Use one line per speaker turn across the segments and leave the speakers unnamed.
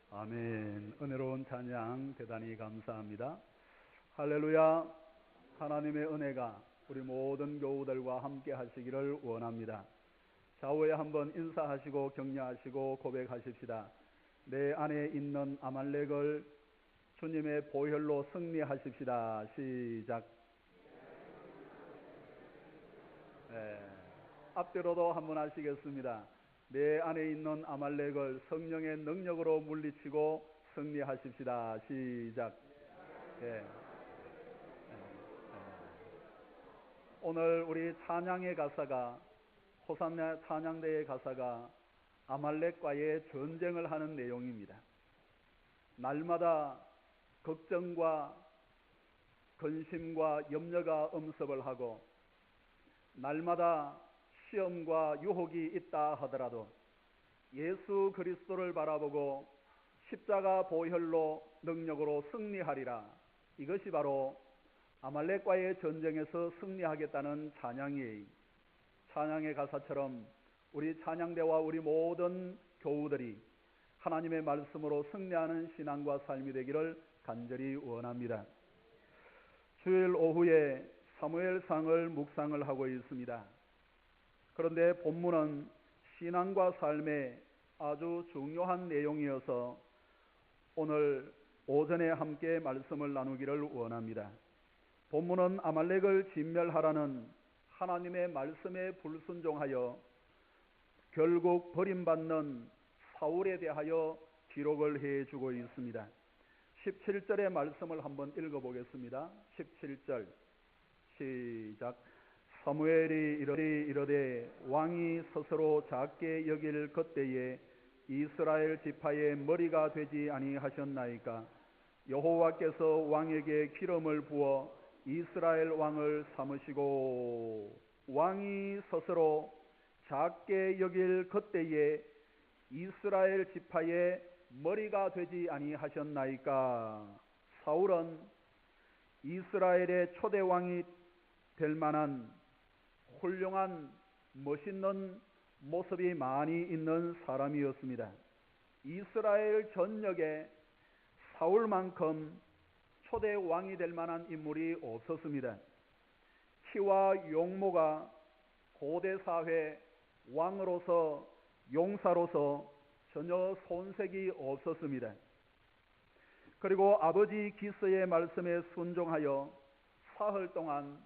아멘. 은혜로운 찬양 대단히 감사합니다. 할렐루야. 하나님의 은혜가 우리 모든 교우들과 함께 하시기를 원합니다. 좌우에 한번 인사하시고 격려하시고 고백하십시다. 내 안에 있는 아말렉을 주님의 보혈로 승리하십시다. 시작. 앞뒤로도 한번 하시겠습니다. 내 안에 있는 아말렉을 성령의 능력으로 물리치고 승리하십시다. 시작. 오늘 우리 찬양의 가사가, 호산나 찬양대의 가사가 아말렉과의 전쟁을 하는 내용입니다. 날마다 걱정과 근심과 염려가 엄습을 하고, 날마다 시험과 유혹이 있다 하더라도 예수 그리스도를 바라보고 십자가 보혈로 능력으로 승리하리라. 이것이 바로 아말렉과의 전쟁에서 승리하겠다는 찬양이에요. 찬양의 가사처럼 우리 찬양대와 우리 모든 교우들이 하나님의 말씀으로 승리하는 신앙과 삶이 되기를 간절히 원합니다. 주일 오후에 사무엘상을 묵상을 하고 있습니다. 그런데 본문은 신앙과 삶에 아주 중요한 내용이어서 오늘 오전에 함께 말씀을 나누기를 원합니다. 본문은 아말렉을 진멸하라는 하나님의 말씀에 불순종하여 결국 버림받는 사울에 대하여 기록을 해주고 있습니다. 17절의 말씀을 한번 읽어보겠습니다. 17절 시작. 사무엘이 이르되 왕이 스스로 작게 여길 그때에 이스라엘 지파의 머리가 되지 아니하셨나이까. 여호와께서 왕에게 기름을 부어 이스라엘 왕을 삼으시고 왕이 스스로 작게 여길 그때에 이스라엘 지파의 머리가 되지 아니하셨나이까. 사울은 이스라엘의 초대 왕이 될 만한 훌륭한 멋있는 모습이 많이 있는 사람이었습니다. 이스라엘 전역에 사울만큼 초대 왕이 될 만한 인물이 없었습니다. 키와 용모가 고대 사회 왕으로서 용사로서 전혀 손색이 없었습니다. 그리고 아버지 기스의 말씀에 순종하여 사흘 동안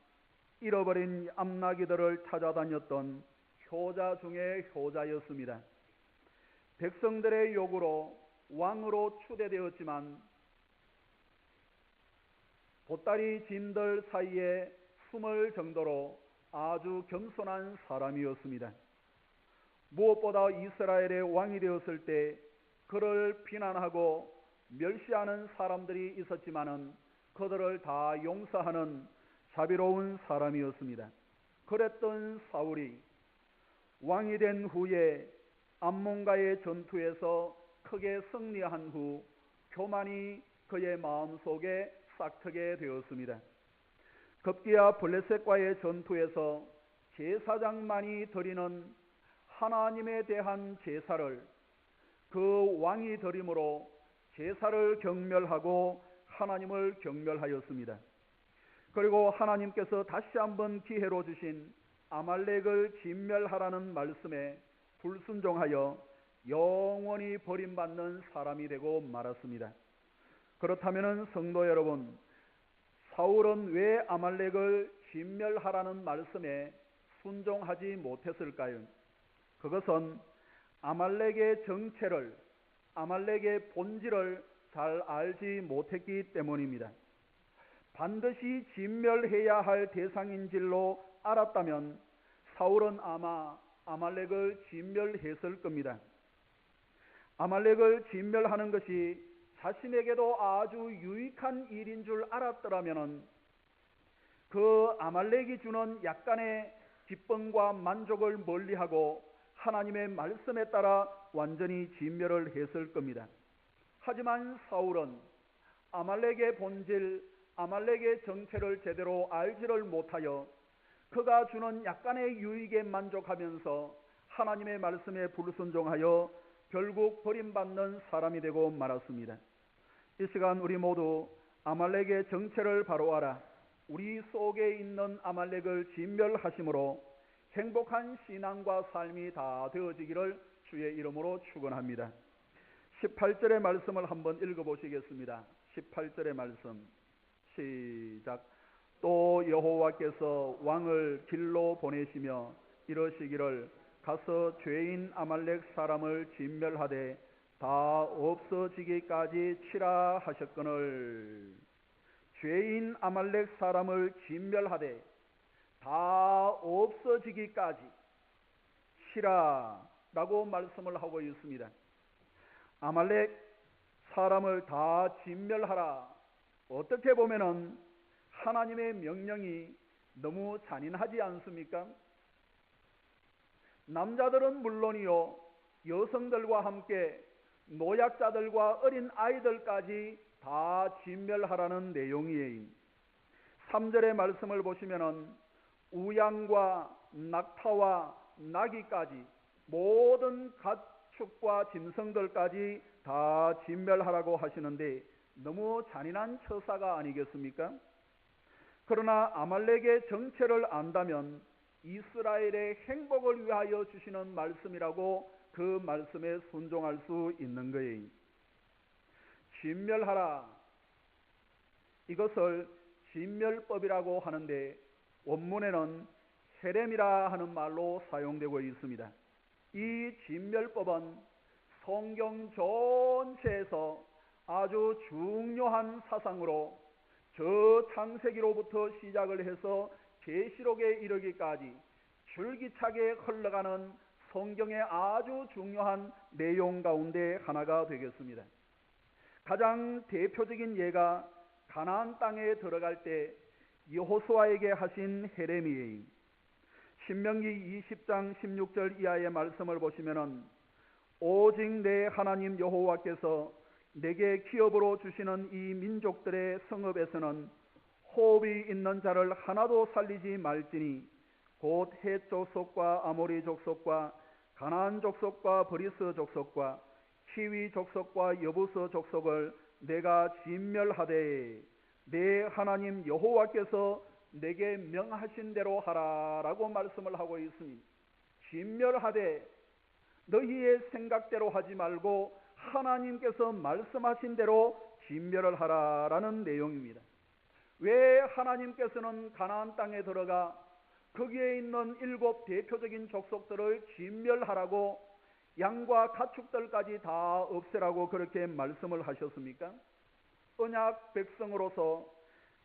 잃어버린 암나기들을 찾아다녔던 효자 중에 효자였습니다. 백성들의 요구로 왕으로 추대되었지만 보따리 짐들 사이에 숨을 정도로 아주 겸손한 사람이었습니다. 무엇보다 이스라엘의 왕이 되었을 때 그를 비난하고 멸시하는 사람들이 있었지만은 그들을 다 용서하는 자비로운 사람이었습니다. 그랬던 사울이 왕이 된 후에 암몬과의 전투에서 크게 승리한 후 교만이 그의 마음속에 싹트게 되었습니다. 급기야 블레셋과의 전투에서 제사장만이 드리는 하나님에 대한 제사를 그 왕이 드림으로 제사를 경멸하고 하나님을 경멸하였습니다. 그리고 하나님께서 다시 한번 기회로 주신 아말렉을 진멸하라는 말씀에 불순종하여 영원히 버림받는 사람이 되고 말았습니다. 그렇다면 성도 여러분, 사울은 왜 아말렉을 진멸하라는 말씀에 순종하지 못했을까요? 그것은 아말렉의 정체를, 아말렉의 본질을 잘 알지 못했기 때문입니다. 반드시 진멸해야 할 대상인 줄로 알았다면 사울은 아마 아말렉을 진멸했을 겁니다. 아말렉을 진멸하는 것이 자신에게도 아주 유익한 일인 줄 알았더라면 그 아말렉이 주는 약간의 기쁨과 만족을 멀리하고 하나님의 말씀에 따라 완전히 진멸을 했을 겁니다. 하지만 사울은 아말렉의 본질, 아말렉의 정체를 제대로 알지를 못하여 그가 주는 약간의 유익에 만족하면서 하나님의 말씀에 불순종하여 결국 버림받는 사람이 되고 말았습니다. 이 시간 우리 모두 아말렉의 정체를 바로 알아 우리 속에 있는 아말렉을 진멸하심으로 행복한 신앙과 삶이 다 되어지기를 주의 이름으로 축원합니다. 18절의 말씀을 한번 읽어보시겠습니다. 18절의 말씀 시작. 또 여호와께서 왕을 길로 보내시며 이러시기를 가서 죄인 아말렉 사람을 진멸하되 다 없어지기까지 치라 하셨거늘. 죄인 아말렉 사람을 진멸하되 다 없어지기까지 치라 라고 말씀을 하고 있습니다. 아말렉 사람을 다 진멸하라. 어떻게 보면은 하나님의 명령이 너무 잔인하지 않습니까? 남자들은 물론이요, 여성들과 함께 노약자들과 어린 아이들까지 다 진멸하라는 내용이에요. 3절의 말씀을 보시면은 우양과 낙타와 나귀까지 모든 가축과 짐승들까지 다 진멸하라고 하시는데 너무 잔인한 처사가 아니겠습니까? 그러나 아말렉의 정체를 안다면 이스라엘의 행복을 위하여 주시는 말씀이라고 그 말씀에 순종할 수 있는 거예요. 진멸하라. 이것을 진멸법이라고 하는데 원문에는 헤렘이라 하는 말로 사용되고 있습니다. 이 진멸법은 성경 전체에서 아주 중요한 사상으로 저 창세기로부터 시작을 해서 계시록에 이르기까지 줄기차게 흘러가는 성경의 아주 중요한 내용 가운데 하나가 되겠습니다. 가장 대표적인 예가 가나안 땅에 들어갈 때 여호수아에게 하신 헤렘이에요. 신명기 20장 16절 이하의 말씀을 보시면은 오직 내 하나님 여호와께서 내게 기업으로 주시는 이 민족들의 성읍에서는 호흡이 있는 자를 하나도 살리지 말지니 곧 헷 족속과 아모리 족속과 가나안 족속과 브리스 족속과 히위 족속과 여부스 족속을 내가 진멸하되 내 하나님 여호와께서 내게 명하신 대로 하라라고 말씀을 하고 있습니다. 진멸하되 너희의 생각대로 하지 말고 하나님께서 말씀하신 대로 진멸을 하라라는 내용입니다. 왜 하나님께서는 가나안 땅에 들어가 거기에 있는 7 대표적인 족속들을 진멸하라고 양과 가축들까지 다 없애라고 그렇게 말씀을 하셨습니까? 언약 백성으로서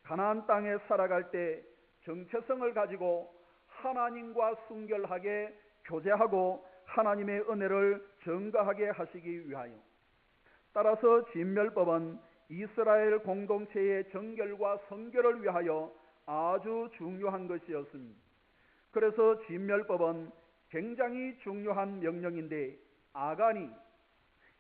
가나안 땅에 살아갈 때 정체성을 가지고 하나님과 순결하게 교제하고 하나님의 은혜를 증거하게 하시기 위하여, 따라서 진멸법은 이스라엘 공동체의 정결과 성결을 위하여 아주 중요한 것이었습니다. 그래서 진멸법은 굉장히 중요한 명령인데 아간이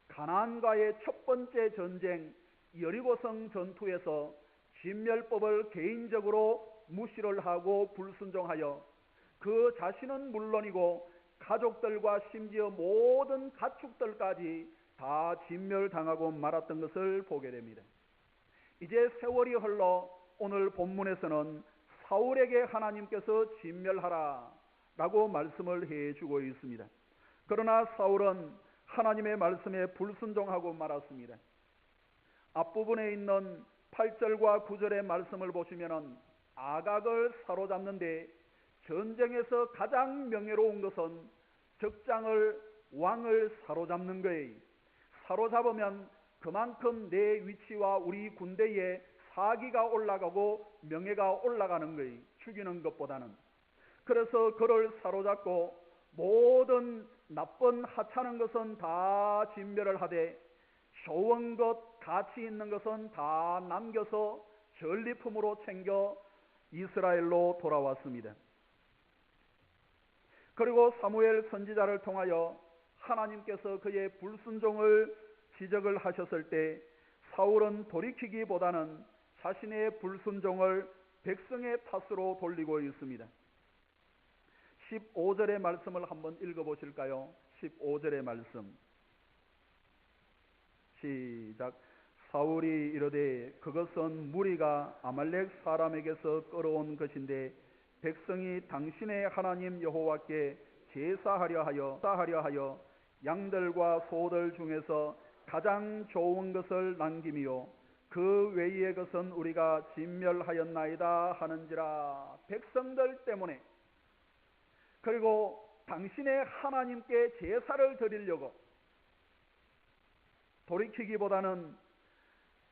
가나안과의 첫 번째 전쟁 여리고성 전투에서 진멸법을 개인적으로 무시를 하고 불순종하여 그 자신은 물론이고 가족들과 심지어 모든 가축들까지 다 진멸당하고 말았던 것을 보게 됩니다. 이제 세월이 흘러 오늘 본문에서는 사울에게 하나님께서 진멸하라 라고 말씀을 해주고 있습니다. 그러나 사울은 하나님의 말씀에 불순종하고 말았습니다. 앞부분에 있는 8절과 9절의 말씀을 보시면 아각을 사로잡는데 전쟁에서 가장 명예로운 것은 적장을 왕을 사로잡는 거예요. 사로잡으면 그만큼 내 위치와 우리 군대에 사기가 올라가고 명예가 올라가는 거예요. 죽이는 것보다는. 그래서 그를 사로잡고 모든 나쁜 하찮은 것은 다 진멸을 하되 좋은 것, 가치 있는 것은 다 남겨서 전리품으로 챙겨 이스라엘로 돌아왔습니다. 그리고 사무엘 선지자를 통하여 하나님께서 그의 불순종을 지적을 하셨을 때 사울은 돌이키기보다는 자신의 불순종을 백성의 탓으로 돌리고 있습니다. 15절의 말씀을 한번 읽어보실까요? 15절의 말씀 시작. 사울이 이르되 그것은 무리가 아말렉 사람에게서 끌어온 것인데 백성이 당신의 하나님 여호와께 제사하려 하여 양들과 소들 중에서 가장 좋은 것을 남김이요 그 외의 것은 우리가 진멸하였나이다 하는지라. 백성들 때문에, 그리고 당신의 하나님께 제사를 드리려고 돌이키기보다는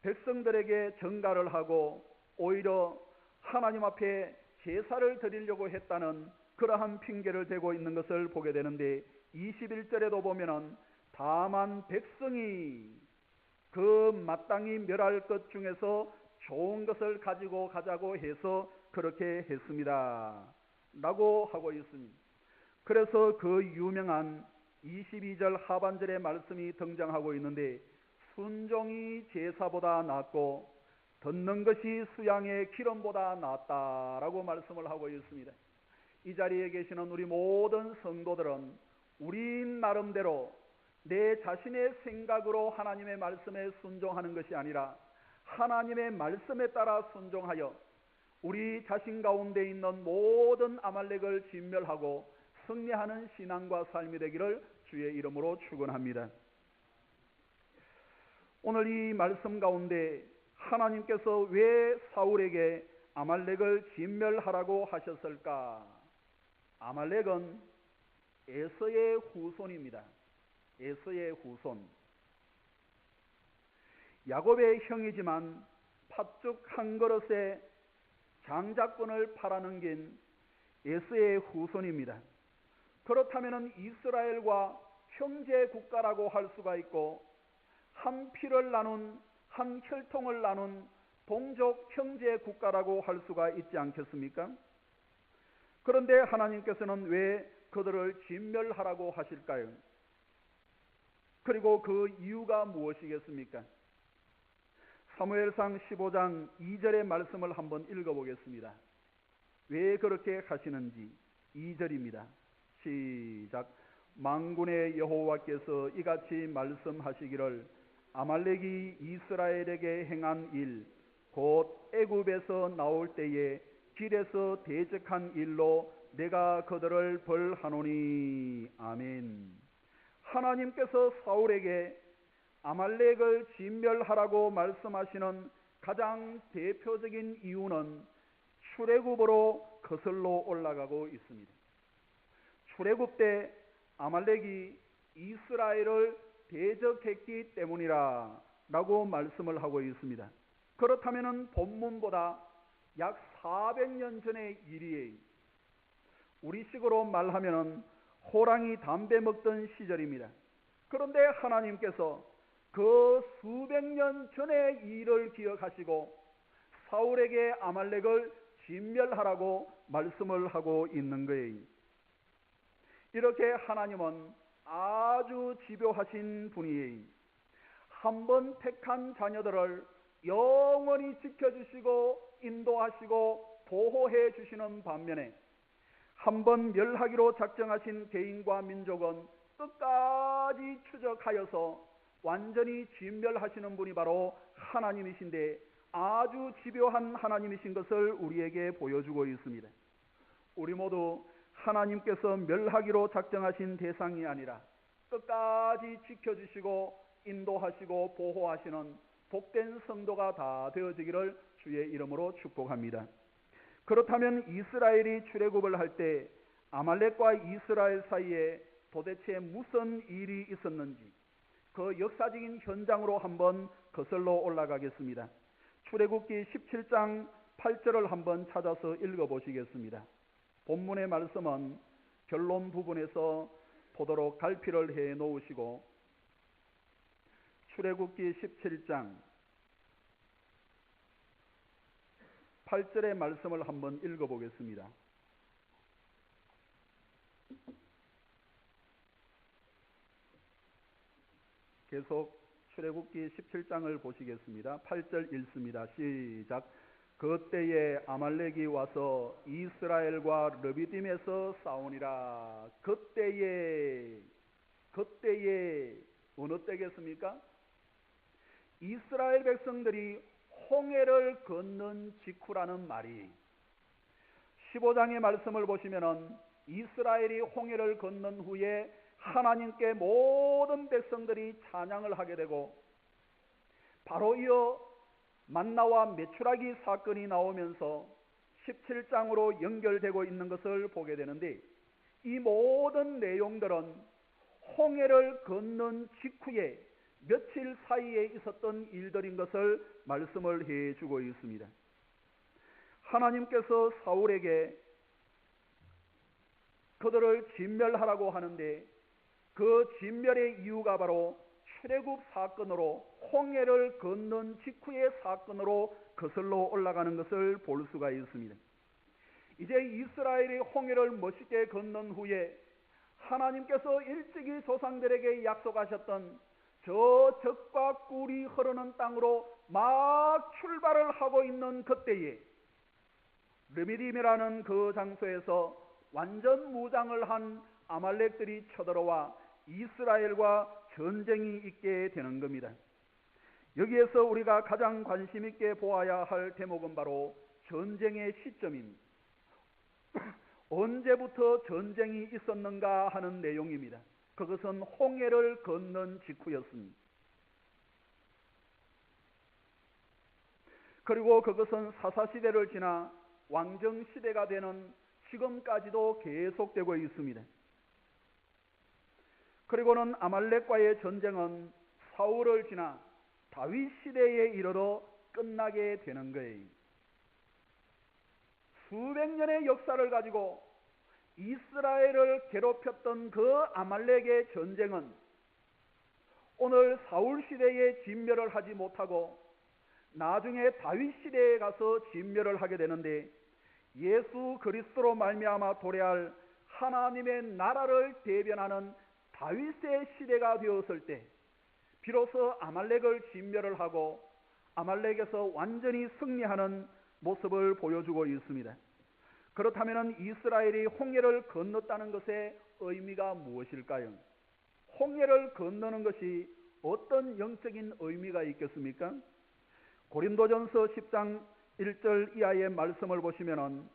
백성들에게 전가를 하고 오히려 하나님 앞에 제사를 드리려고 했다는 그러한 핑계를 대고 있는 것을 보게 되는데, 21절에도 보면은 다만 백성이 그 마땅히 멸할 것 중에서 좋은 것을 가지고 가자고 해서 그렇게 했습니다 라고 하고 있습니다. 그래서 그 유명한 22절 하반절의 말씀이 등장하고 있는데, 순종이 제사보다 낫고 듣는 것이 수양의 기름보다 낫다라고 말씀을 하고 있습니다. 이 자리에 계시는 우리 모든 성도들은 우리 나름대로 내 자신의 생각으로 하나님의 말씀에 순종하는 것이 아니라 하나님의 말씀에 따라 순종하여 우리 자신 가운데 있는 모든 아말렉을 진멸하고 승리하는 신앙과 삶이 되기를 주의 이름으로 축원합니다. 오늘 이 말씀 가운데 하나님께서 왜 사울에게 아말렉을 진멸하라고 하셨을까? 아말렉은 에서의 후손입니다. 에서의 후손. 야곱의 형이지만 팥죽 한 그릇에 장자권을 팔아넘긴 에서의 후손입니다. 그렇다면 이스라엘과 형제 국가라고 할 수가 있고, 한 피를 나눈, 한 혈통을 나눈 동족 형제 국가라고 할 수가 있지 않겠습니까? 그런데 하나님께서는 왜 그들을 진멸하라고 하실까요? 그리고 그 이유가 무엇이겠습니까? 사무엘상 15장 2절의 말씀을 한번 읽어보겠습니다. 왜 그렇게 하시는지. 2절입니다. 시작. 만군의 여호와께서 이같이 말씀하시기를 아말렉이 이스라엘에게 행한 일, 곧 애굽에서 나올 때에 길에서 대적한 일로 내가 그들을 벌하노니. 아멘. 하나님께서 사울에게 아말렉을 진멸하라고 말씀하시는 가장 대표적인 이유는 출애굽으로 거슬러 올라가고 있습니다. 출애굽 때 아말렉이 이스라엘을 대적했기 때문이라 라고 말씀을 하고 있습니다. 그렇다면 본문보다 약 400년 전의 일이에요. 우리식으로 말하면 호랑이 담배 먹던 시절입니다. 그런데 하나님께서 그 수백 년 전의 일을 기억하시고 사울에게 아말렉을 진멸하라고 말씀을 하고 있는 거예요. 이렇게 하나님은 아주 집요하신 분이에요. 한번 택한 자녀들을 영원히 지켜주시고 인도하시고 보호해 주시는 반면에 한번 멸하기로 작정하신 개인과 민족은 끝까지 추적하여서 완전히 진멸하시는 분이 바로 하나님이신데, 아주 집요한 하나님이신 것을 우리에게 보여주고 있습니다. 우리 모두 하나님께서 멸하기로 작정하신 대상이 아니라 끝까지 지켜주시고 인도하시고 보호하시는 복된 성도가 다 되어지기를 주의 이름으로 축복합니다. 그렇다면 이스라엘이 출애굽을 할 때 아말렉과 이스라엘 사이에 도대체 무슨 일이 있었는지 그 역사적인 현장으로 한번 거슬러 올라가겠습니다. 출애굽기 17장 8절을 한번 찾아서 읽어보시겠습니다. 본문의 말씀은 결론 부분에서 보도록 갈피를 해 놓으시고, 출애굽기 17장 8절의 말씀을 한번 읽어보겠습니다. 계속 출애굽기 17장을 보시겠습니다. 8절 읽습니다. 시작. 그때에 아말렉이 와서 이스라엘과 르비딤에서 싸우니라. 그때에 어느 때겠습니까? 이스라엘 백성들이 홍해를 건넌 직후라는 말이 15장의 말씀을 보시면은 이스라엘이 홍해를 건넌 후에 하나님께 모든 백성들이 찬양을 하게 되고 바로 이어 만나와 메추라기 사건이 나오면서 17장으로 연결되고 있는 것을 보게 되는데 이 모든 내용들은 홍해를 건넌 직후에 며칠 사이에 있었던 일들인 것을 말씀을 해주고 있습니다. 하나님께서 사울에게 그들을 진멸하라고 하는데 그 진멸의 이유가 바로 출애굽 사건으로 홍해를 건넌 직후의 사건으로 거슬러 올라가는 것을 볼 수가 있습니다. 이제 이스라엘이 홍해를 멋있게 건넌 후에 하나님께서 일찍이 조상들에게 약속하셨던 저 젖과 꿀이 흐르는 땅으로 막 출발을 하고 있는 그때에 르미딤이라는 그 장소에서 완전 무장을 한 아말렉들이 쳐들어와 이스라엘과 전쟁이 있게 되는 겁니다. 여기에서 우리가 가장 관심 있게 보아야 할 대목은 바로 전쟁의 시점입니다. 언제부터 전쟁이 있었는가 하는 내용입니다. 그것은 홍해를 건넌 직후였습니다. 그리고 그것은 사사시대를 지나 왕정시대가 되는 지금까지도 계속되고 있습니다. 그리고는 아말렉과의 전쟁은 사울을 지나 다윗 시대에 이르러 끝나게 되는 거예요. 수백 년의 역사를 가지고 이스라엘을 괴롭혔던 그 아말렉의 전쟁은 오늘 사울 시대에 진멸을 하지 못하고 나중에 다윗 시대에 가서 진멸을 하게 되는데 예수 그리스도로 말미암아 도래할 하나님의 나라를 대변하는 다윗의 시대가 되었을 때 비로소 아말렉을 진멸을 하고 아말렉에서 완전히 승리하는 모습을 보여주고 있습니다. 그렇다면 이스라엘이 홍해를 건넜다는 것의 의미가 무엇일까요? 홍해를 건너는 것이 어떤 영적인 의미가 있겠습니까? 고린도전서 10장 1절 이하의 말씀을 보시면은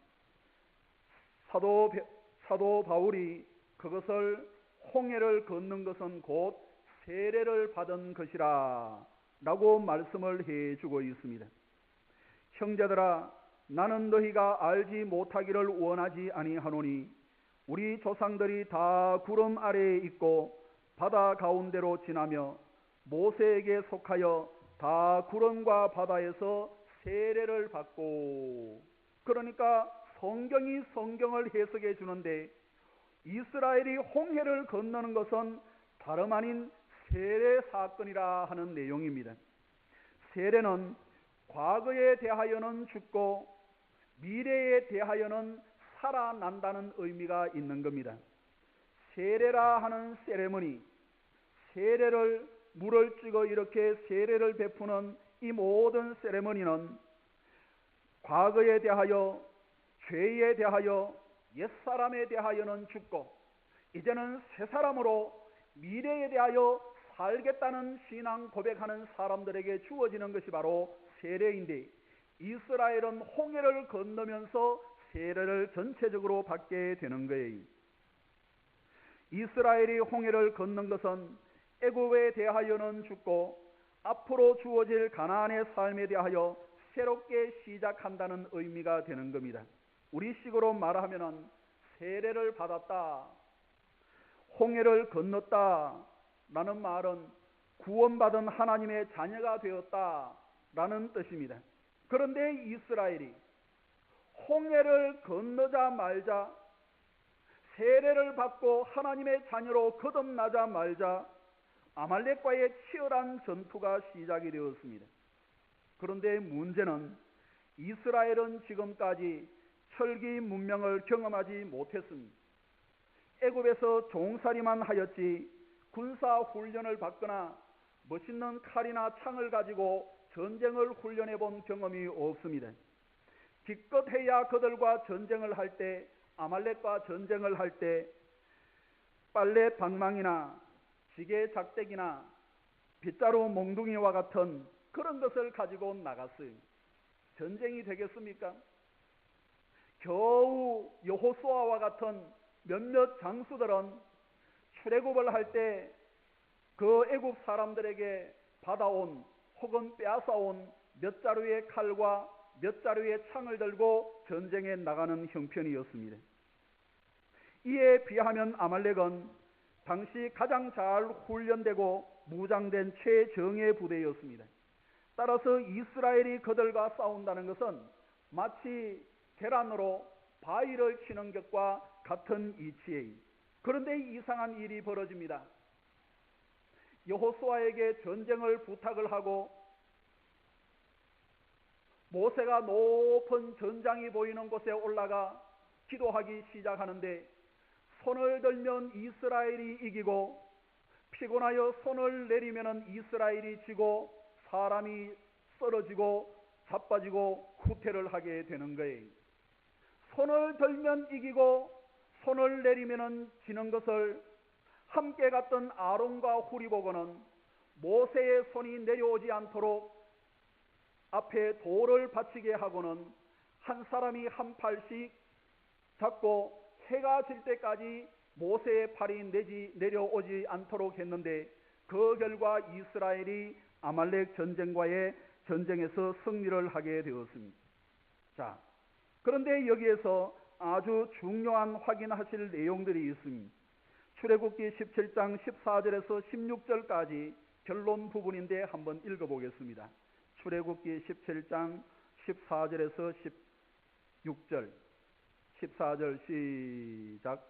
사도 바울이 그것을 홍해를 걷는 것은 곧 세례를 받은 것이라 라고 말씀을 해주고 있습니다. 형제들아 나는 너희가 알지 못하기를 원하지 아니하노니 우리 조상들이 다 구름 아래에 있고 바다 가운데로 지나며 모세에게 속하여 다 구름과 바다에서 세례를 받고, 그러니까 성경이 성경을 해석해 주는데 이스라엘이 홍해를 건너는 것은 다름 아닌 세례 사건이라 하는 내용입니다. 세례는 과거에 대하여는 죽고 미래에 대하여는 살아난다는 의미가 있는 겁니다. 세례라 하는 세레머니, 세례를 물을 찍어 이렇게 세례를 베푸는 이 모든 세레머니는 과거에 대하여, 죄에 대하여, 옛사람에 대하여는 죽고 이제는 새 사람으로 미래에 대하여 살겠다는 신앙 고백하는 사람들에게 주어지는 것이 바로 세례인데, 이스라엘은 홍해를 건너면서 세례를 전체적으로 받게 되는 거예요. 이스라엘이 홍해를 건넌 것은 애굽에 대하여는 죽고 앞으로 주어질 가나안의 삶에 대하여 새롭게 시작한다는 의미가 되는 겁니다. 우리식으로 말하면은 세례를 받았다, 홍해를 건넜다 라는 말은 구원받은 하나님의 자녀가 되었다 라는 뜻입니다. 그런데 이스라엘이 홍해를 건너자마자, 세례를 받고 하나님의 자녀로 거듭나자마자 아말렉과의 치열한 전투가 시작이 되었습니다. 그런데 문제는 이스라엘은 지금까지 철기 문명을 경험하지 못했습니다. 애굽에서 종살이만 하였지 군사 훈련을 받거나 멋있는 칼이나 창을 가지고 전쟁을 훈련해 본 경험이 없습니다. 기껏해야 그들과 전쟁을 할 때, 아말렉과 전쟁을 할 때 빨래 방망이나 지게 작대기나 빗자루 몽둥이와 같은 그런 것을 가지고 나갔어요. 전쟁이 되겠습니까? 겨우 여호수아와 같은 몇몇 장수들은 출애굽을 할 때 그 애굽 사람들에게 받아온 혹은 빼앗아온 몇 자루의 칼과 몇 자루의 창을 들고 전쟁에 나가는 형편이었습니다. 이에 비하면 아말렉은 당시 가장 잘 훈련되고 무장된 최정예 부대였습니다. 따라서 이스라엘이 그들과 싸운다는 것은 마치 계란으로 바위를 치는 것과 같은 이치예요. 그런데 이상한 일이 벌어집니다. 여호수아에게 전쟁을 부탁을 하고 모세가 높은 전장이 보이는 곳에 올라가 기도하기 시작하는데 손을 들면 이스라엘이 이기고 피곤하여 손을 내리면 이스라엘이 지고 사람이 쓰러지고 자빠지고 후퇴를 하게 되는 거예요. 손을 들면 이기고 손을 내리면 지는 것을 함께 갔던 아론과 훌이 보고는 모세의 손이 내려오지 않도록 앞에 돌을 받치게 하고는 한 사람이 한 팔씩 잡고 해가 질 때까지 모세의 팔이 내려오지 않도록 했는데 그 결과 이스라엘이 아말렉 전쟁에서 승리를 하게 되었습니다. 자, 그런데 여기에서 아주 중요한 확인하실 내용들이 있습니다. 출애굽기 17장 14절에서 16절까지 결론 부분인데 한번 읽어보겠습니다. 출애굽기 17장 14절에서 16절 14절 시작.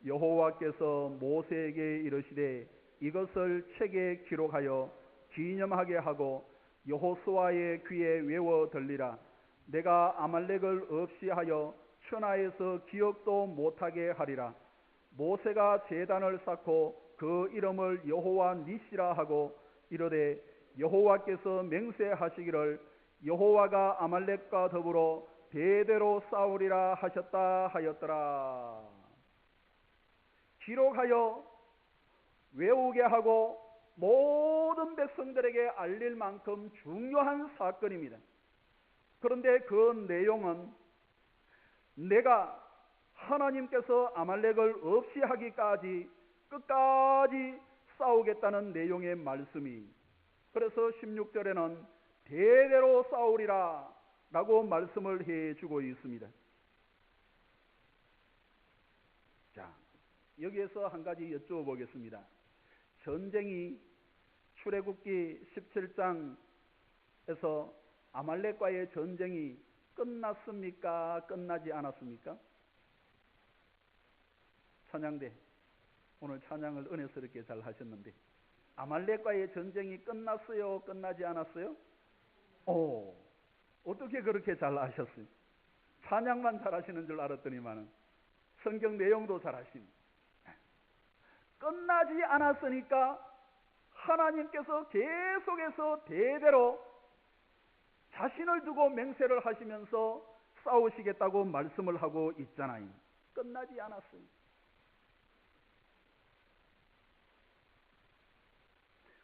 여호와께서 모세에게 이르시되 이것을 책에 기록하여 기념하게 하고 여호수아의 귀에 외워 들리라. 내가 아말렉을 없이 하여 천하에서 기억도 못하게 하리라. 모세가 제단을 쌓고 그 이름을 여호와 니시라 하고 이르되 여호와께서 맹세하시기를 여호와가 아말렉과 더불어 대대로 싸우리라 하셨다 하였더라. 기록하여 외우게 하고 모든 백성들에게 알릴 만큼 중요한 사건입니다. 그런데 그 내용은 내가 하나님께서 아말렉을 없이 하기까지 끝까지 싸우겠다는 내용의 말씀이, 그래서 16절에는 대대로 싸우리라 라고 말씀을 해주고 있습니다. 자, 여기에서 한 가지 여쭤보겠습니다. 전쟁이 출애굽기 17장에서 아말렉과의 전쟁이 끝났습니까? 끝나지 않았습니까? 찬양대 오늘 찬양을 은혜스럽게 잘 하셨는데 아말렉과의 전쟁이 끝났어요? 끝나지 않았어요? 어떻게 그렇게 잘 아셨어요? 찬양만 잘하시는 줄 알았더니만은 성경 내용도 잘하십니다. 끝나지 않았으니까 하나님께서 계속해서 대대로 자신을 두고 맹세를 하시면서 싸우시겠다고 말씀을 하고 있잖아요. 끝나지 않았어요.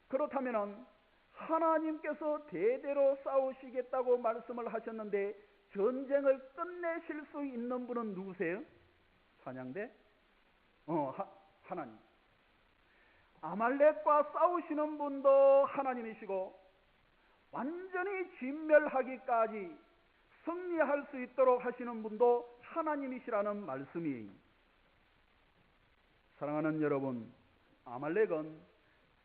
그렇다면 하나님께서 대대로 싸우시겠다고 말씀을 하셨는데 전쟁을 끝내실 수 있는 분은 누구세요? 찬양대? 하나님. 아말렉과 싸우시는 분도 하나님이시고 완전히 진멸하기까지 승리할 수 있도록 하시는 분도 하나님이시라는 말씀이에요. 사랑하는 여러분, 아말렉은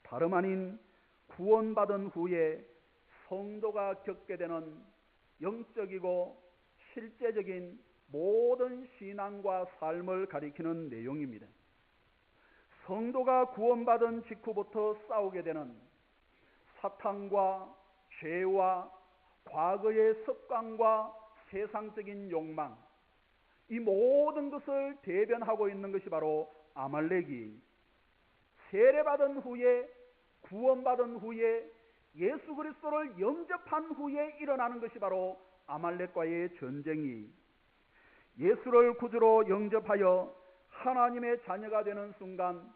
다름 아닌 구원받은 후에 성도가 겪게 되는 영적이고 실제적인 모든 신앙과 삶을 가리키는 내용입니다. 성도가 구원받은 직후부터 싸우게 되는 사탄과 죄와 과거의 습관과 세상적인 욕망, 이 모든 것을 대변하고 있는 것이 바로 아말렉이 세례받은 후에 구원받은 후에 예수 그리스도를 영접한 후에 일어나는 것이 바로 아말렉과의 전쟁이, 예수를 구주로 영접하여 하나님의 자녀가 되는 순간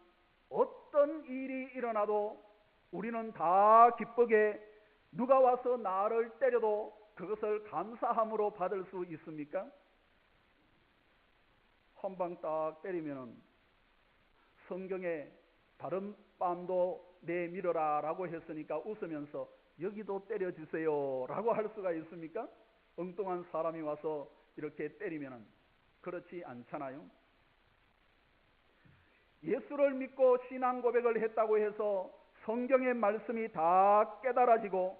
어떤 일이 일어나도 우리는 다 기쁘게 누가 와서 나를 때려도 그것을 감사함으로 받을 수 있습니까? 한 방 딱 때리면은 성경에 다른 뺨도 내밀어라 라고 했으니까 웃으면서 여기도 때려주세요 라고 할 수가 있습니까? 엉뚱한 사람이 와서 이렇게 때리면은 그렇지 않잖아요. 예수를 믿고 신앙 고백을 했다고 해서 성경의 말씀이 다 깨달아지고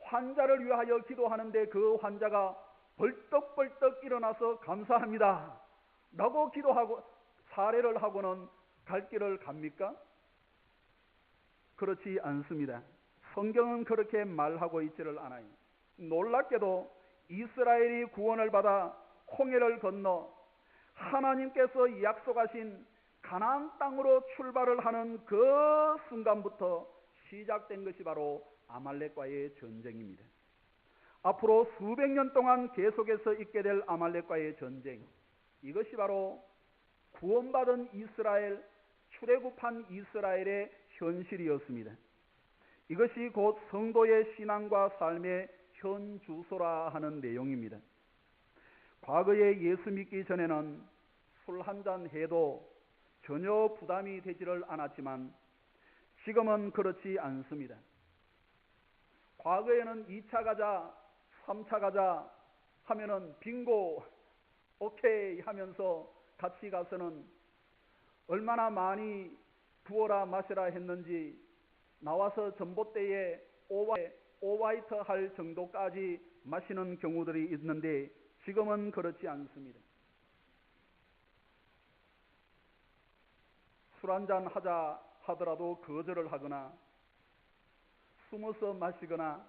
환자를 위하여 기도하는데 그 환자가 벌떡벌떡 일어나서 감사합니다 라고 기도하고 사례를 하고는 갈 길을 갑니까? 그렇지 않습니다. 성경은 그렇게 말하고 있지를 않아요. 놀랍게도 이스라엘이 구원을 받아 홍해를 건너 하나님께서 약속하신 가나안 땅으로 출발을 하는 그 순간부터 시작된 것이 바로 아말렉과의 전쟁입니다. 앞으로 수백 년 동안 계속해서 있게 될 아말렉과의 전쟁, 이것이 바로 구원받은 이스라엘, 출애굽한 이스라엘의 현실이었습니다. 이것이 곧 성도의 신앙과 삶의 현주소라 하는 내용입니다. 과거에 예수 믿기 전에는 술 한잔 해도 전혀 부담이 되지를 않았지만 지금은 그렇지 않습니다. 과거에는 2차 가자, 3차 가자 하면은 빙고, 오케이 하면서 같이 가서는 얼마나 많이 부어라 마시라 했는지 나와서 전봇대에 오바이트 할 정도까지 마시는 경우들이 있는데 지금은 그렇지 않습니다. 술 한잔 하자 하더라도 거절을 하거나 숨어서 마시거나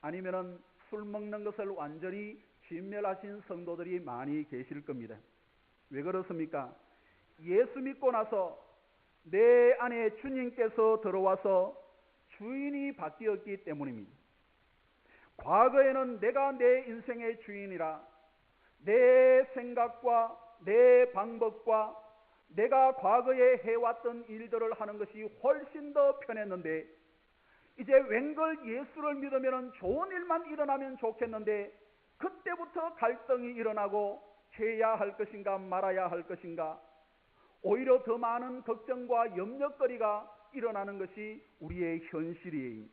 아니면은 술 먹는 것을 완전히 진멸하신 성도들이 많이 계실 겁니다. 왜 그렇습니까? 예수 믿고 나서 내 안에 주님께서 들어와서 주인이 바뀌었기 때문입니다. 과거에는 내가 내 인생의 주인이라 내 생각과 내 방법과 내가 과거에 해왔던 일들을 하는 것이 훨씬 더 편했는데 이제 웬걸 예수를 믿으면 좋은 일만 일어나면 좋겠는데 그때부터 갈등이 일어나고 해야 할 것인가 말아야 할 것인가 오히려 더 많은 걱정과 염려거리가 일어나는 것이 우리의 현실이에요.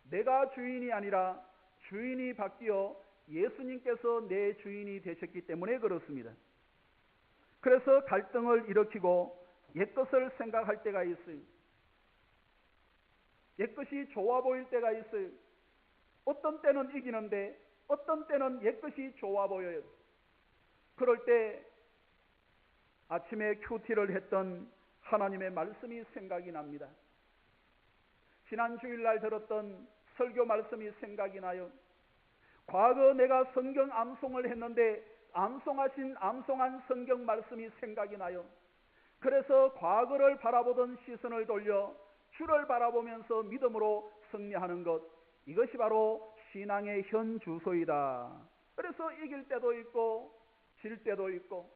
내가 주인이 아니라 주인이 바뀌어 예수님께서 내 주인이 되셨기 때문에 그렇습니다. 그래서 갈등을 일으키고 옛것을 생각할 때가 있어요. 옛것이 좋아 보일 때가 있어요. 어떤 때는 이기는데 어떤 때는 옛것이 좋아 보여요. 그럴 때 아침에 큐티를 했던 하나님의 말씀이 생각이 납니다. 지난 주일날 들었던 설교 말씀이 생각이 나요. 과거 내가 성경 암송을 했는데 암송한 성경 말씀이 생각이 나요. 그래서 과거를 바라보던 시선을 돌려 주를 바라보면서 믿음으로 승리하는 것, 이것이 바로 신앙의 현주소이다. 그래서 이길 때도 있고 질 때도 있고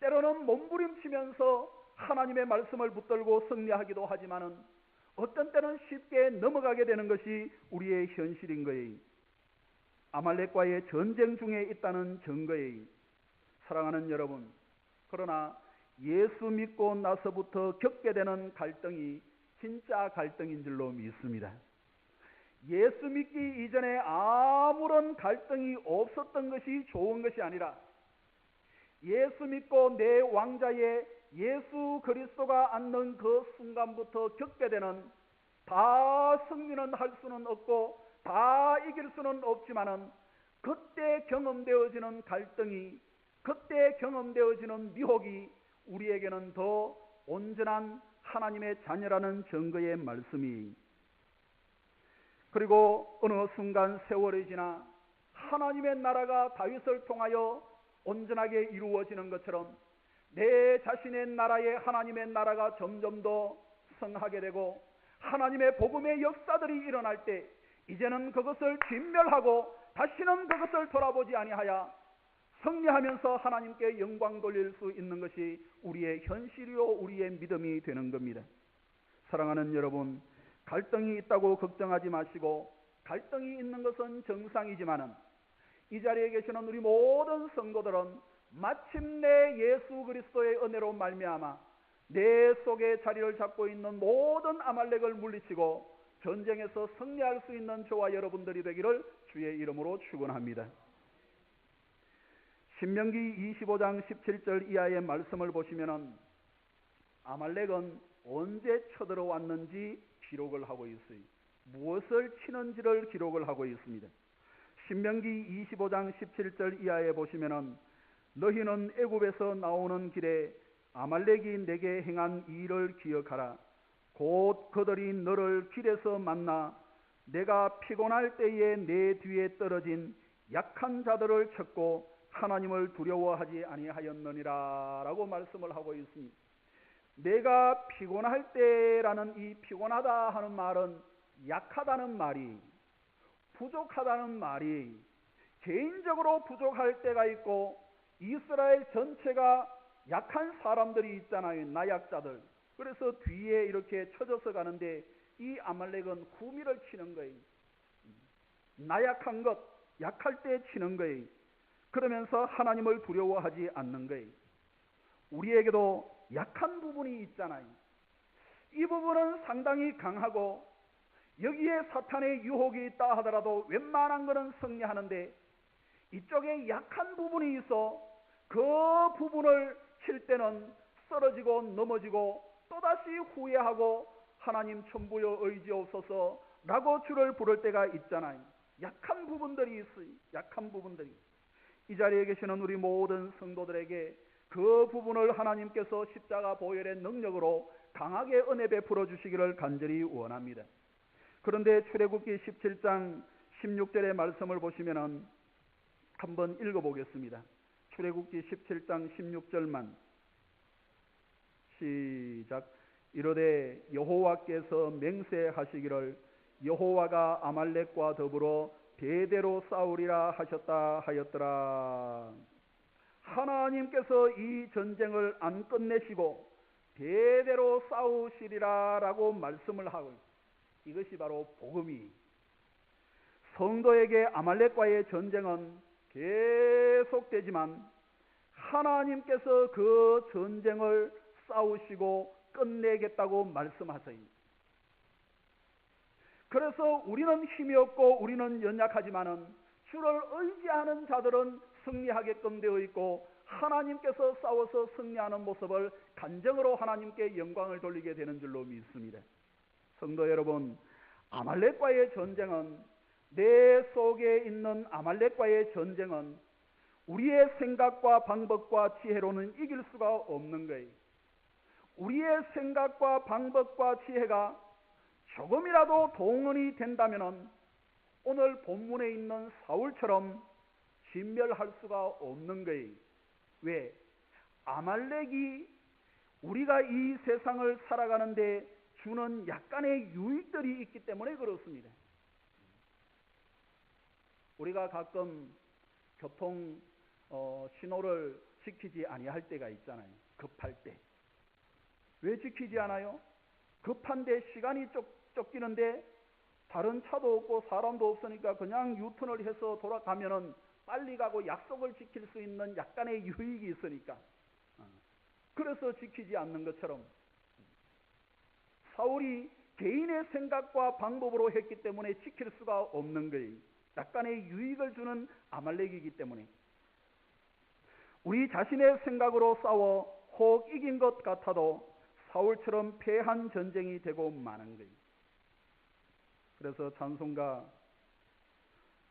때로는 몸부림치면서 하나님의 말씀을 붙들고 승리하기도 하지만은 어떤 때는 쉽게 넘어가게 되는 것이 우리의 현실인 거예요. 아말렉과의 전쟁 중에 있다는 증거예요. 사랑하는 여러분, 그러나 예수 믿고 나서부터 겪게 되는 갈등이 진짜 갈등인 줄로 믿습니다. 예수 믿기 이전에 아무런 갈등이 없었던 것이 좋은 것이 아니라 예수 믿고 내 왕자의 예수 그리스도가 앉는 그 순간부터 겪게 되는 다 승리는 할 수는 없고 다 이길 수는 없지만은 그때 경험되어지는 갈등이 그때 경험되어지는 미혹이 우리에게는 더 온전한 하나님의 자녀라는 증거의 말씀이 그리고 어느 순간 세월이 지나 하나님의 나라가 다윗을 통하여 온전하게 이루어지는 것처럼 내 자신의 나라에 하나님의 나라가 점점 더 성하게 되고 하나님의 복음의 역사들이 일어날 때 이제는 그것을 진멸하고 다시는 그것을 돌아보지 아니하여 승리하면서 하나님께 영광 돌릴 수 있는 것이 우리의 현실이요 우리의 믿음이 되는 겁니다. 사랑하는 여러분, 갈등이 있다고 걱정하지 마시고, 갈등이 있는 것은 정상이지만은 이 자리에 계시는 우리 모든 성도들은 마침내 예수 그리스도의 은혜로 말미암아 내 속에 자리를 잡고 있는 모든 아말렉을 물리치고 전쟁에서 승리할 수 있는 저와 여러분들이 되기를 주의 이름으로 축원합니다. 신명기 25장 17절 이하의 말씀을 보시면은 아말렉은 언제 쳐들어왔는지 기록을 하고 있어요. 무엇을 치는지를 기록을 하고 있습니다. 신명기 25장 17절 이하에 보시면은 너희는 애굽에서 나오는 길에 아말렉이 내게 행한 일을 기억하라. 곧 그들이 너를 길에서 만나 내가 피곤할 때에 내 뒤에 떨어진 약한 자들을 쳤고 하나님을 두려워하지 아니하였느니라 라고 말씀을 하고 있습니다. 내가 피곤할 때라는 이 피곤하다 하는 말은 약하다는 말이, 부족하다는 말이, 개인적으로 부족할 때가 있고 이스라엘 전체가 약한 사람들이 있잖아요. 나약자들. 그래서 뒤에 이렇게 쳐져서 가는데 이 아말렉은 후미를 치는 거예요. 나약한 것, 약할 때 치는 거예요. 그러면서 하나님을 두려워하지 않는 거예요. 우리에게도 약한 부분이 있잖아요. 이 부분은 상당히 강하고 여기에 사탄의 유혹이 있다 하더라도 웬만한 것은 승리하는데 이쪽에 약한 부분이 있어 그 부분을 칠 때는 쓰러지고 넘어지고 또다시 후회하고 하나님 천부여 의지옵소서 라고 주를 부를 때가 있잖아요. 약한 부분들이 있어요. 약한 부분들이. 이 자리에 계시는 우리 모든 성도들에게 그 부분을 하나님께서 십자가 보혈의 능력으로 강하게 은혜 베풀어 주시기를 간절히 원합니다. 그런데 출애굽기 17장 16절의 말씀을 보시면은 한번 읽어보겠습니다. 출애굽기 17장 16절만 시작. 이르되 여호와께서 맹세하시기를 여호와가 아말렉과 더불어 대대로 싸우리라 하셨다 하였더라. 하나님께서 이 전쟁을 안 끝내시고 대대로 싸우시리라 라고 말씀을 하고 있습니다. 이것이 바로 복음이. 성도에게 아말렉과의 전쟁은 계속되지만 하나님께서 그 전쟁을 싸우시고 끝내겠다고 말씀하세요. 그래서 우리는 힘이 없고 우리는 연약하지만은 주를 의지하는 자들은 승리하게끔 되어 있고 하나님께서 싸워서 승리하는 모습을 간증으로 하나님께 영광을 돌리게 되는 줄로 믿습니다. 성도 여러분, 아말렉과의 전쟁은, 내 속에 있는 아말렉과의 전쟁은 우리의 생각과 방법과 지혜로는 이길 수가 없는 거예요. 우리의 생각과 방법과 지혜가 조금이라도 동원이 된다면 오늘 본문에 있는 사울처럼 진멸할 수가 없는 거예요. 왜? 아말렉이 우리가 이 세상을 살아가는데 주는 약간의 유익들이 있기 때문에 그렇습니다. 우리가 가끔 교통 신호를 지키지 아니할 때가 있잖아요. 급할 때. 왜 지키지 않아요? 급한데 시간이 쫓기는데 다른 차도 없고 사람도 없으니까 그냥 유턴을 해서 돌아가면은 빨리 가고 약속을 지킬 수 있는 약간의 유익이 있으니까. 그래서 지키지 않는 것처럼 사울이 개인의 생각과 방법으로 했기 때문에 지킬 수가 없는 거예요. 약간의 유익을 주는 아말렉이기 때문에. 우리 자신의 생각으로 싸워 혹 이긴 것 같아도 사울처럼 패한 전쟁이 되고 마는 거예요. 그래서 찬송가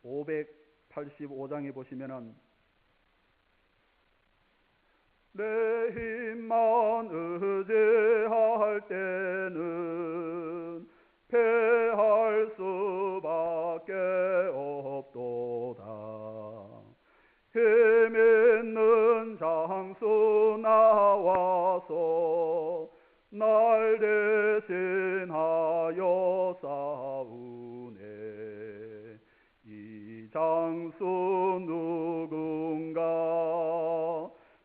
585장에 보시면은 내 힘만 의지할 때는 패할 수밖에 없도다. 힘 있는 장수 나와서 날 대신하여 싸우네. 이 장수 누군가?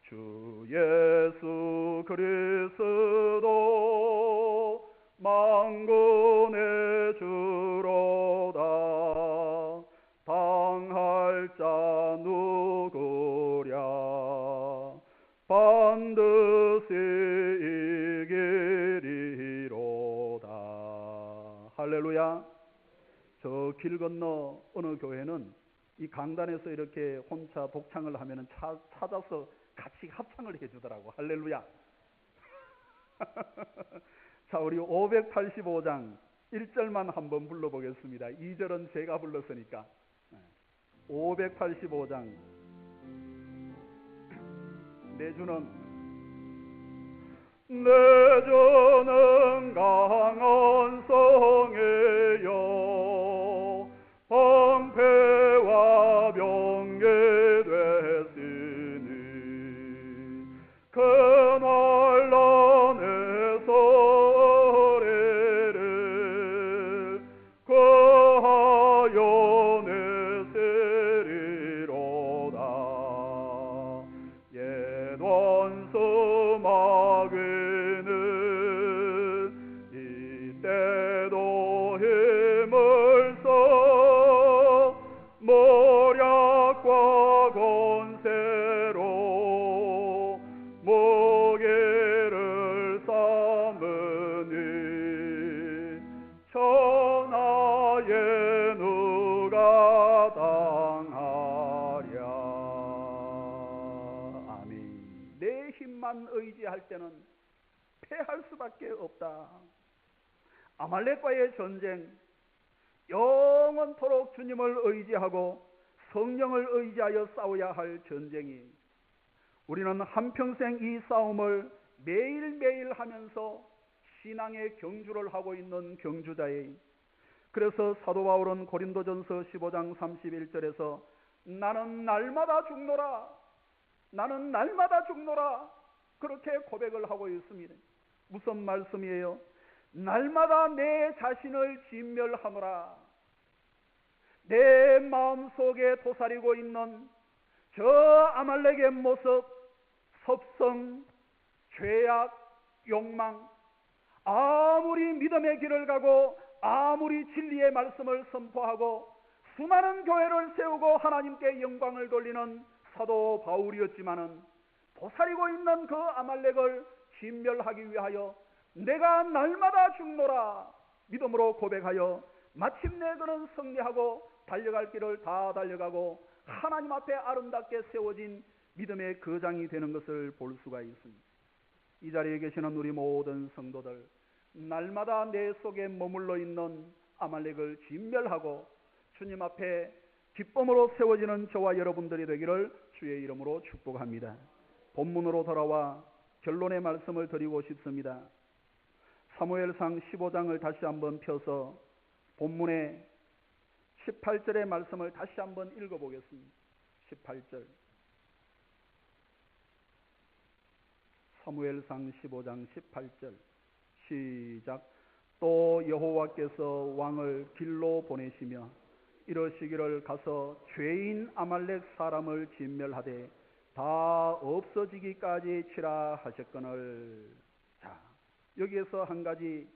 주 예수 그리스도 만군의 뜻이 이기리로다. 할렐루야. 저 길 건너 어느 교회는 이 강단에서 이렇게 혼자 독창을 하면 찾아서 같이 합창을 해주더라고. 할렐루야. 자, 우리 585장 1절만 한번 불러보겠습니다. 2절은 제가 불렀으니까. 585장. 내 주는 강한 성이요 방패와 병개되시니 그 난란에서 우리를 구하여 내시리로다. 옛 원수 마귀는 이때도 힘을 써 모략과 권세로 무기를 삼으니 천하에 누가 당하랴. 아멘. 내 힘만 의지할 때는 패할 수밖에 없다. 아말렉과의 전쟁, 영원토록 주님을 의지하고 성령을 의지하여 싸워야 할 전쟁이, 우리는 한평생 이 싸움을 매일매일 하면서 신앙의 경주를 하고 있는 경주자의, 그래서 사도 바울은 고린도전서 15장 31절에서 나는 날마다 죽노라, 나는 날마다 죽노라, 그렇게 고백을 하고 있습니다. 무슨 말씀이에요? 날마다 내 자신을 진멸하노라. 내 마음속에 도사리고 있는 저 아말렉의 모습, 섭성, 죄악, 욕망, 아무리 믿음의 길을 가고 아무리 진리의 말씀을 선포하고 수많은 교회를 세우고 하나님께 영광을 돌리는 사도 바울이었지만은 도사리고 있는 그 아말렉을 진멸하기 위하여 내가 날마다 죽노라 믿음으로 고백하여 마침내 그는 승리하고 달려갈 길을 다 달려가고 하나님 앞에 아름답게 세워진 믿음의 거장이 되는 것을 볼 수가 있습니다. 이 자리에 계시는 우리 모든 성도들, 날마다 내 속에 머물러 있는 아말렉을 진멸하고 주님 앞에 기쁨으로 세워지는 저와 여러분들이 되기를 주의 이름으로 축복합니다. 본문으로 돌아와 결론의 말씀을 드리고 싶습니다. 사무엘상 15장을 다시 한번 펴서 본문의 18절의 말씀을 다시 한번 읽어보겠습니다. 18절. 사무엘상 15장 18절. 시작. 또 여호와께서 왕을 길로 보내시며 이러시기를 가서 죄인 아말렉 사람을 진멸하되 다 없어지기까지 치라 하셨거늘. 자, 여기에서 한 가지,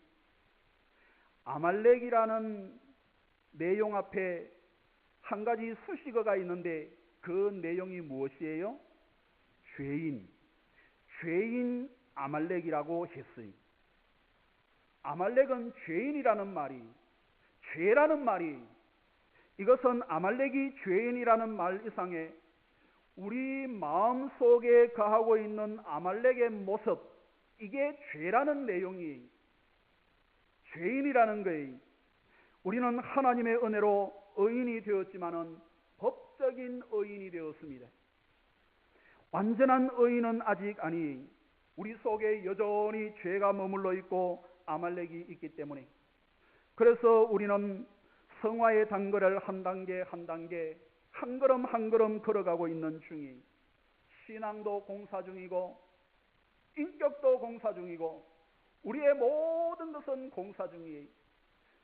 아말렉이라는 내용 앞에 한 가지 수식어가 있는데 그 내용이 무엇이에요? 죄인 아말렉이라고 했어요. 아말렉은 죄인이라는 말이, 죄라는 말이, 이것은 아말렉이 죄인이라는 말 이상에 우리 마음속에 거하고 있는 아말렉의 모습, 이게 죄라는 내용이, 죄인이라는 거예요. 우리는 하나님의 은혜로 의인이 되었지만은 법적인 의인이 되었습니다. 완전한 의인은 아직 아니, 우리 속에 여전히 죄가 머물러 있고 아말렉이 있기 때문에, 그래서 우리는 성화의 단거를 한 단계 한 단계, 한 걸음 한 걸음 걸어가고 있는 중이, 신앙도 공사 중이고 인격도 공사 중이고 우리의 모든 것은 공사 중이에요.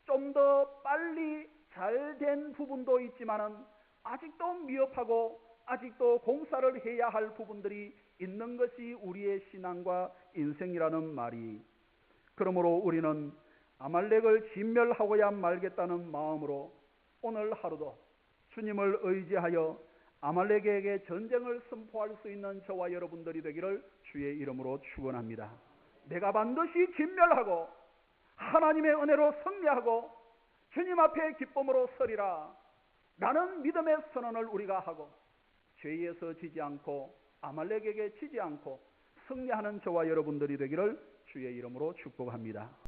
좀 더 빨리 잘된 부분도 있지만은 아직도 미흡하고 아직도 공사를 해야 할 부분들이 있는 것이 우리의 신앙과 인생이라는 말이. 그러므로 우리는 아말렉을 진멸하고야 말겠다는 마음으로 오늘 하루도 주님을 의지하여 아말렉에게 전쟁을 선포할 수 있는 저와 여러분들이 되기를 주의 이름으로 축원합니다. 내가 반드시 진멸하고 하나님의 은혜로 승리하고 주님 앞에 기쁨으로 서리라 라는 믿음의 선언을 우리가 하고 죄에서 지지 않고 아말렉에게 지지 않고 승리하는 저와 여러분들이 되기를 주의 이름으로 축복합니다.